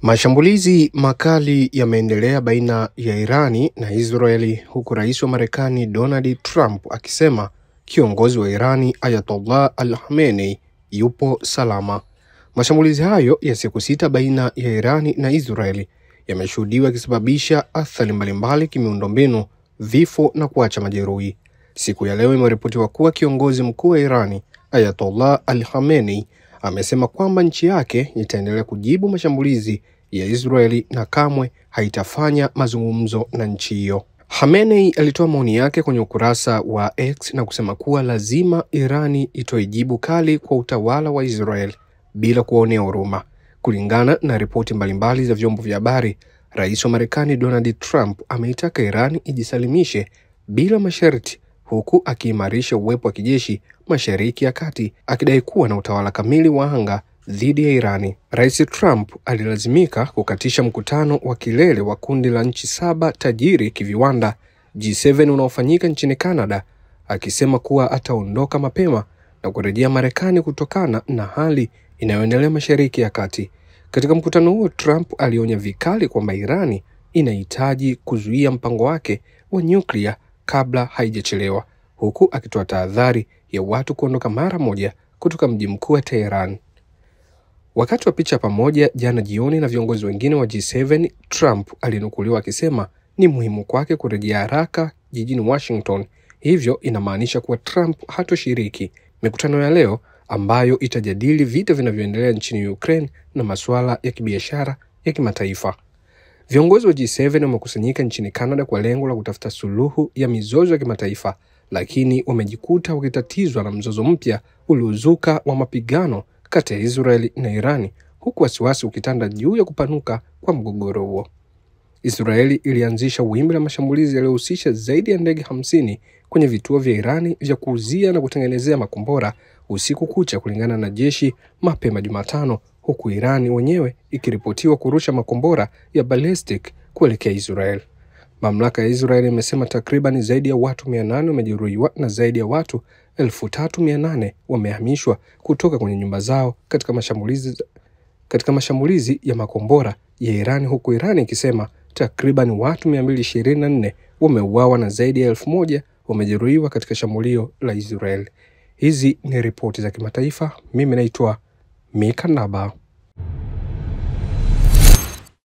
Mashambulizi makali yameendelea baina ya Irani na Israeli, huku rais wa Marekani Donald Trump akisema kiongozi wa Irani Ayatollah Al-Khamenei yupo salama. Mashambulizi hayo ya siku 6 baina ya Irani na Israeli yameshuhudiwa yakisababisha athari mbalimbali kimiundombinu, vifo na kuacha majeruhi. Siku ya leo imeripotiwa kuwa kiongozi mkuu wa Irani Ayatollah Al-Khamenei amesema kwamba nchi yake itaendelea kujibu mashambulizi ya Israeli na kamwe haitafanya mazungumzo na nchi hiyo. Khamenei alitoa maoni yake kwenye ukurasa wa X na kusema kuwa lazima Irani itoe jibu kali kwa utawala wa Israeli bila kuonea huruma. Kulingana na ripoti mbalimbali za vyombo vya habari, rais wa Marekani Donald Trump ameitaka Irani ijisalimishe bila masharti, huku akiimarisha uwepo wa kijeshi Mashariki ya Kati, akidai kuwa na utawala kamili wa anga dhidi ya Irani. Rais Trump alilazimika kukatisha mkutano wa kilele wa kundi la nchi 7 tajiri kiviwanda G7 unaofanyika nchini Canada, akisema kuwa ataondoka mapema na kurejea Marekani kutokana na hali inayoendelea Mashariki ya Kati. Katika mkutano huo, Trump alionya vikali kwamba Irani inahitaji kuzuia mpango wake wa nyuklia kabla haijachelewa, huku akitoa tahadhari ya watu kuondoka mara moja kutoka mji mkuu wa Tehran. Wakati wa picha pamoja jana jioni na viongozi wengine wa G7, Trump alinukuliwa akisema ni muhimu kwake kurejea haraka jijini Washington. Hivyo inamaanisha kuwa Trump hatoshiriki mikutano ya leo ambayo itajadili vita vinavyoendelea nchini Ukraine na masuala ya kibiashara ya kimataifa. Viongozi wa G7 wamekusanyika nchini Canada kwa lengo la kutafuta suluhu ya mizozo ya kimataifa, lakini wamejikuta wakitatizwa na mzozo mpya uliozuka wa mapigano kati ya Israeli na Irani, huku wasiwasi ukitanda juu ya kupanuka kwa mgogoro huo. Israeli ilianzisha wimbi la mashambulizi yaliyohusisha zaidi ya ndege 50 kwenye vituo vya Irani vya kuuzia na kutengenezea makombora usiku kucha, kulingana na jeshi mapema Jumatano, huku Irani wenyewe ikiripotiwa kurusha makombora ya ballistic kuelekea Israeli. Mamlaka ya Israeli imesema takriban zaidi ya watu 800 wamejeruhiwa na zaidi ya watu 3800 wamehamishwa kutoka kwenye nyumba zao katika mashambulizi ya makombora ya Irani, huku Irani ikisema takriban watu 224 wameuawa na zaidi ya 1000 wamejeruhiwa katika shambulio la Israeli. Hizi ni ripoti za kimataifa. Mimi naitwa Mika Naba.